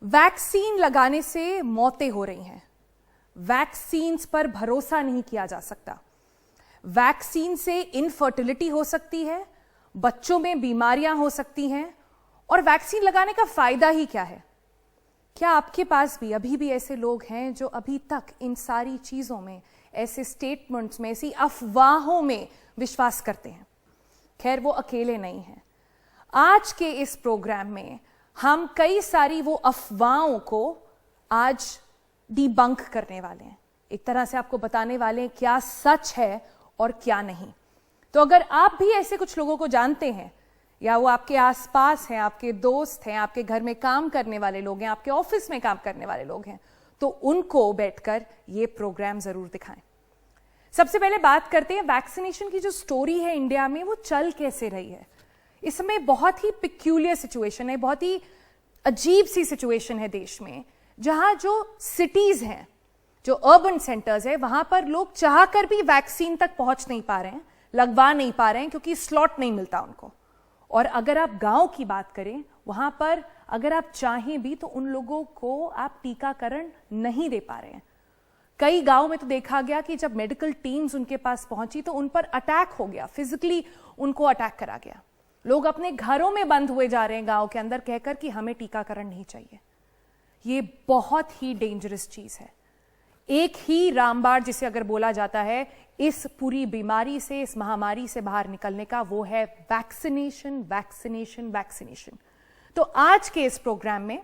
Vaccine लगाने से मौतें हो रही हैं। वैक्सीन्स पर भरोसा नहीं किया जा सकता। वैक्सीन से इनफर्टिलिटी हो सकती है, बच्चों में बीमारियां हो सकती हैं, और वैक्सीन लगाने का फायदा ही क्या है? क्या आपके पास भी अभी भी ऐसे लोग हैं जो अभी तक इन सारी चीजों में, ऐसे स्टेटमेंट्स में, ऐसी अफवाहों में विश्वास करते हैं? खैर, वो अकेले नहीं हैं। आज के इस प्रोग्राम में हम कई सारी वो अफवाहों को आज डिबंक करने वाले हैं। एक तरह से आपको बताने वाले हैं क्या सच है और क्या नहीं। तो अगर आप भी ऐसे कुछ लोगों को जानते हैं, या वो आपके आसपास हैं, आपके दोस्त हैं, आपके घर में काम करने वाले लोग हैं, आपके ऑफिस में काम करने वाले लोग हैं, तो उनको बैठकर ये प्रोग्राम जरूर दिखाएं। सबसे पहले बात करते हैं वैक्सीनेशन की जो स्टोरी है इंडिया में, वो चल कैसे रही है। इसमें बहुत ही पिक्यूलियर सिचुएशन है, बहुत ही अजीब सी सिचुएशन है देश में, जहां जो सिटीज हैं, जो अर्बन सेंटर्स है, वहां पर लोग चाहकर भी वैक्सीन तक पहुंच नहीं पा रहे हैं, लगवा नहीं पा रहे हैं, क्योंकि स्लॉट नहीं मिलता उनको। और अगर आप गांव की बात करें, वहां पर अगर आप चाहें भी तो उन लोगों को आप टीकाकरण नहीं दे पा रहे हैं। कई गांव में तो देखा गया कि जब मेडिकल टीम्स उनके पास पहुंची तो उन पर अटैक हो गया, फिजिकली उनको अटैक करा गया। लोग अपने घरों में बंद हुए जा रहे हैं गांव के अंदर, कहकर कि हमें टीकाकरण नहीं चाहिए। ये बहुत ही डेंजरस चीज है। एक ही रामबाण जिसे अगर बोला जाता है इस पूरी बीमारी से, इस महामारी से बाहर निकलने का, वो है वैक्सीनेशन, वैक्सीनेशन, वैक्सीनेशन। तो आज के इस प्रोग्राम में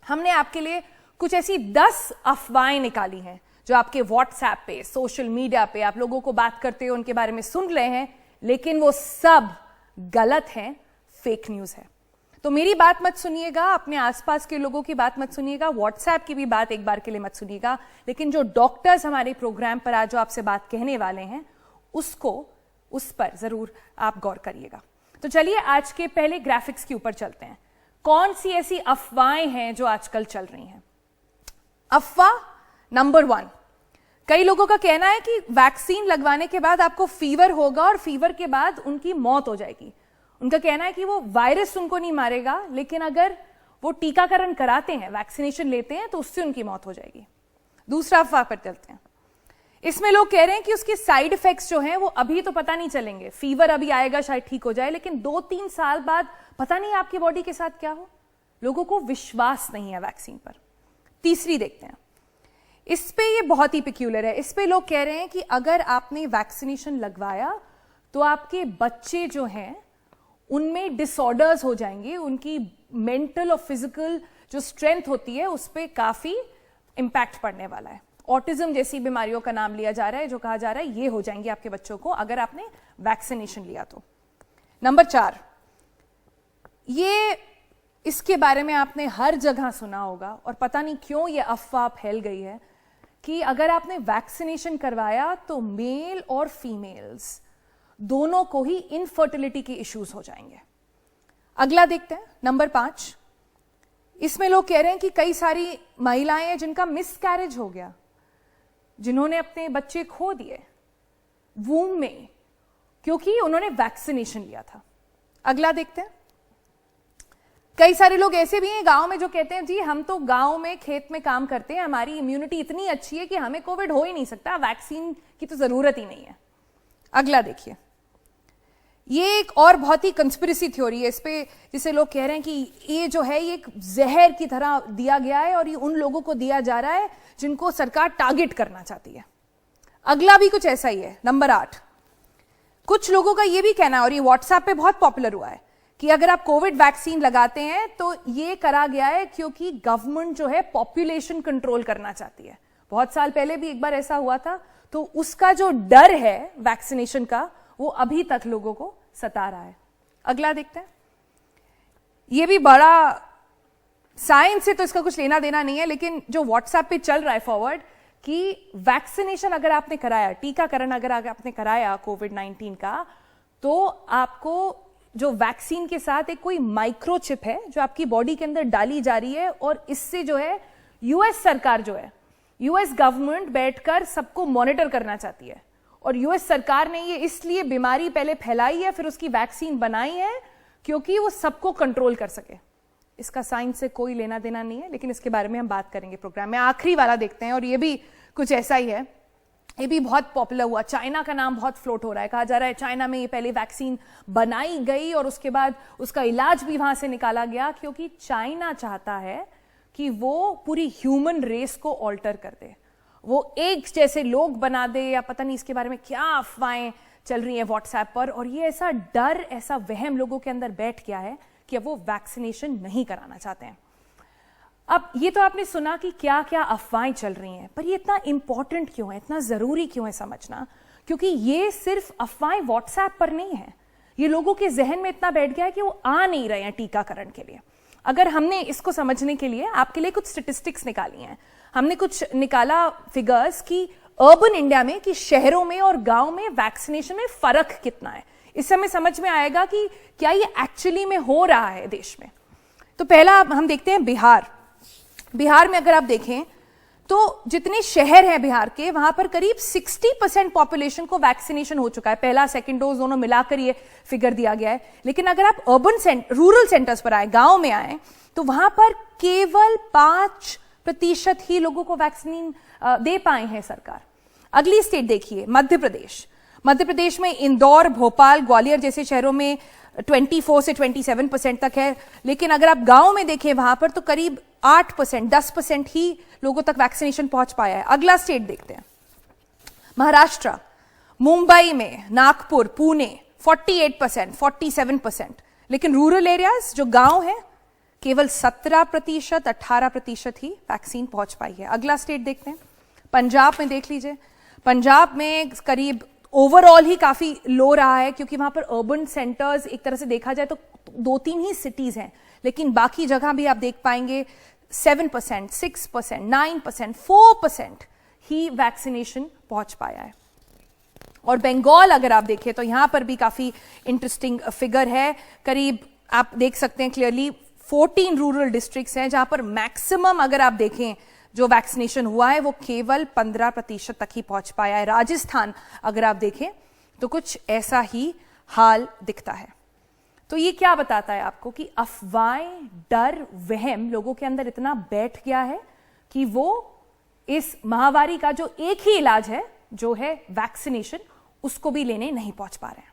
हमने आपके लिए कुछ ऐसी 10 अफवाहें निकाली हैं जो आपके व्हाट्सएप पे, सोशल मीडिया पे आप लोगों को बात करते हुए उनके बारे में सुन रहे हैं, लेकिन वो सब गलत हैं, फेक न्यूज है। तो मेरी बात मत सुनिएगा, अपने आसपास के लोगों की बात मत सुनिएगा, व्हाट्सएप की भी बात एक बार के लिए मत सुनिएगा, लेकिन जो डॉक्टर्स हमारे प्रोग्राम पर आज जो आपसे बात कहने वाले हैं उस पर जरूर आप गौर करिएगा। तो चलिए आज के पहले ग्राफिक्स के ऊपर चलते हैं। कौन सी ऐसी अफवाहें हैं जो आजकल चल रही हैं? अफवाह नंबर 1, कई लोगों का कहना है कि वैक्सीन लगवाने के बाद आपको फीवर होगा और फीवर के बाद उनकी मौत हो जाएगी। उनका कहना है कि वो वायरस उनको नहीं मारेगा, लेकिन अगर वो टीकाकरण कराते हैं, वैक्सीनेशन लेते हैं, तो उससे उनकी मौत हो जाएगी। दूसरा अफवाह पर चलते हैं। इसमें लोग कह रहे हैं कि उसके साइड इफेक्ट्स जो हैं वो अभी तो पता नहीं चलेंगे। फीवर अभी आएगा, शायद ठीक हो जाए, लेकिन 2-3 साल बाद पता नहीं आपकी बॉडी के साथ क्या हो। लोगों को विश्वास नहीं है वैक्सीन पर। तीसरी देखते हैं। इस पे ये बहुत ही पिक्यूलर है। इस पे लोग कह रहे हैं कि अगर आपने वैक्सीनेशन लगवाया तो आपके बच्चे जो हैं उनमें डिसऑर्डर्स हो जाएंगे, उनकी मेंटल और फिजिकल जो स्ट्रेंथ होती है उस पर काफी इंपैक्ट पड़ने वाला है। ऑटिज्म जैसी बीमारियों का नाम लिया जा रहा है, जो कहा जा रहा है ये हो जाएंगे आपके बच्चों को अगर आपने वैक्सीनेशन लिया तो। नंबर 4, ये इसके बारे में आपने हर जगह सुना होगा और पता नहीं क्यों ये अफवाह फैल गई है कि अगर आपने वैक्सीनेशन करवाया तो मेल और फीमेल्स दोनों को ही इनफर्टिलिटी के इश्यूज हो जाएंगे। अगला देखते हैं, नंबर 5। इसमें लोग कह रहे हैं कि कई सारी महिलाएं हैं जिनका मिसकैरेज हो गया, जिन्होंने अपने बच्चे खो दिए वूम में, क्योंकि उन्होंने वैक्सीनेशन लिया था। अगला देखते हैं। कई सारे लोग ऐसे भी हैं गांव में जो कहते हैं जी हम तो गांव में खेत में काम करते हैं, हमारी इम्यूनिटी इतनी अच्छी है कि हमें कोविड हो ही नहीं सकता, वैक्सीन की तो जरूरत ही नहीं है। अगला देखिए, ये एक और बहुत ही कंस्पिरेसी थ्योरी है इस पे, जिसे लोग कह रहे हैं कि ये जो है ये एक जहर की तरह दिया गया है और ये उन लोगों को दिया जा रहा है जिनको सरकार टारगेट करना चाहती है। अगला भी कुछ ऐसा ही है, नंबर 8। कुछ लोगों का ये भी कहना है, और ये व्हाट्सएप पे बहुत पॉपुलर हुआ है, कि अगर आप कोविड वैक्सीन लगाते हैं तो ये करा गया है क्योंकि गवर्नमेंट जो है पॉपुलेशन कंट्रोल करना चाहती है। बहुत साल पहले भी एक बार ऐसा हुआ था, तो उसका जो डर है वैक्सीनेशन का वो अभी तक लोगों को सता रहा है। अगला देखते हैं। ये भी बड़ा साइंस से तो इसका कुछ लेना देना नहीं है, लेकिन जो व्हाट्सएप पे चल रहा है फॉरवर्ड कि वैक्सीनेशन अगर आपने कराया, टीकाकरण अगर आपने कराया कोविड-19 का, तो आपको जो वैक्सीन के साथ एक कोई माइक्रोचिप है जो आपकी बॉडी के अंदर डाली जा रही है, और इससे जो है यूएस सरकार जो है, यूएस गवर्नमेंट बैठकर सबको मॉनिटर करना चाहती है। और यूएस सरकार ने ये इसलिए बीमारी पहले फैलाई है, फिर उसकी वैक्सीन बनाई है, क्योंकि वो सबको कंट्रोल कर सके। इसका साइंस से कोई लेना देना नहीं है, लेकिन इसके बारे में हम बात करेंगे प्रोग्राम में। आखिरी वाला देखते हैं, और ये भी कुछ ऐसा ही है, ये भी बहुत पॉपुलर हुआ। चाइना का नाम बहुत फ्लोट हो रहा है, कहा जा रहा है चाइना में ये पहले वैक्सीन बनाई गई और उसके बाद उसका इलाज भी वहां से निकाला गया, क्योंकि चाइना चाहता है कि वो पूरी ह्यूमन रेस को ऑल्टर कर दे, वो एक जैसे लोग बना दे, या पता नहीं इसके बारे में क्या अफवाहें चल रही हैं व्हाट्सएप पर। और ये ऐसा डर, ऐसा वहम लोगों के अंदर बैठ गया है कि अब वो वैक्सीनेशन नहीं कराना चाहते हैं। अब ये तो आपने सुना कि क्या क्या अफवाहें चल रही हैं, पर ये इतना इंपॉर्टेंट क्यों है, इतना जरूरी क्यों है समझना? क्योंकि ये सिर्फ अफवाहें व्हाट्सएप पर नहीं है, ये लोगों के जहन में इतना बैठ गया है कि वो आ नहीं रहे हैं टीकाकरण के लिए। अगर हमने इसको समझने के लिए आपके लिए कुछ स्टेटिस्टिक्स निकाली हैं, हमने कुछ निकाला फिगर्स कि अर्बन इंडिया में, कि शहरों में और गांव में वैक्सीनेशन में फर्क कितना है। इस समय समझ में आएगा कि क्या ये एक्चुअली में हो रहा है देश में। तो पहला हम देखते हैं बिहार। बिहार में अगर आप देखें तो जितने शहर हैं बिहार के, वहां पर करीब 60% पॉपुलेशन को वैक्सीनेशन हो चुका है। पहला सेकंड डोज दोनों मिलाकर ये फिगर दिया गया है। लेकिन अगर आप रूरल सेंटर्स पर आए, गांव में आए, तो वहां पर केवल 5% ही लोगों को वैक्सीन दे पाए हैं सरकार। अगली स्टेट देखिए, मध्य प्रदेश। मध्य प्रदेश में इंदौर, भोपाल, ग्वालियर जैसे शहरों में 24 से 27% तक है। लेकिन अगर आप गांव में देखें वहां पर तो करीब 8%, 10% ही लोगों तक वैक्सीनेशन पहुंच पाया है। अगला स्टेट देखते हैं, महाराष्ट्र। मुंबई में, नागपुर, पुणे 48%, 47%। लेकिन रूरल एरियाज जो गांव है, केवल 17%, 18% ही वैक्सीन पहुंच पाई है। अगला स्टेट देखते हैं, पंजाब में देख लीजिए। पंजाब में करीब ओवरऑल ही काफी लो रहा है, क्योंकि वहां पर अर्बन सेंटर्स एक तरह से देखा जाए तो 2-3 ही सिटीज हैं, लेकिन बाकी जगह भी आप देख पाएंगे 7%, 6%, 9%, 4% ही वैक्सीनेशन पहुंच पाया है। और बंगाल अगर आप देखें तो यहां पर भी काफी इंटरेस्टिंग फिगर है। करीब आप देख सकते हैं क्लियरली 14 रूरल डिस्ट्रिक्ट्स हैं जहां पर मैक्सिमम अगर आप देखें जो वैक्सीनेशन हुआ है वो केवल 15% तक ही पहुंच पाया है। राजस्थान अगर आप देखें तो कुछ ऐसा ही हाल दिखता है। तो ये क्या बताता है आपको कि अफवाहें, डर, वहम लोगों के अंदर इतना बैठ गया है कि वो इस महामारी का जो एक ही इलाज है, जो है वैक्सीनेशन, उसको भी लेने नहीं पहुंच पा रहे हैं।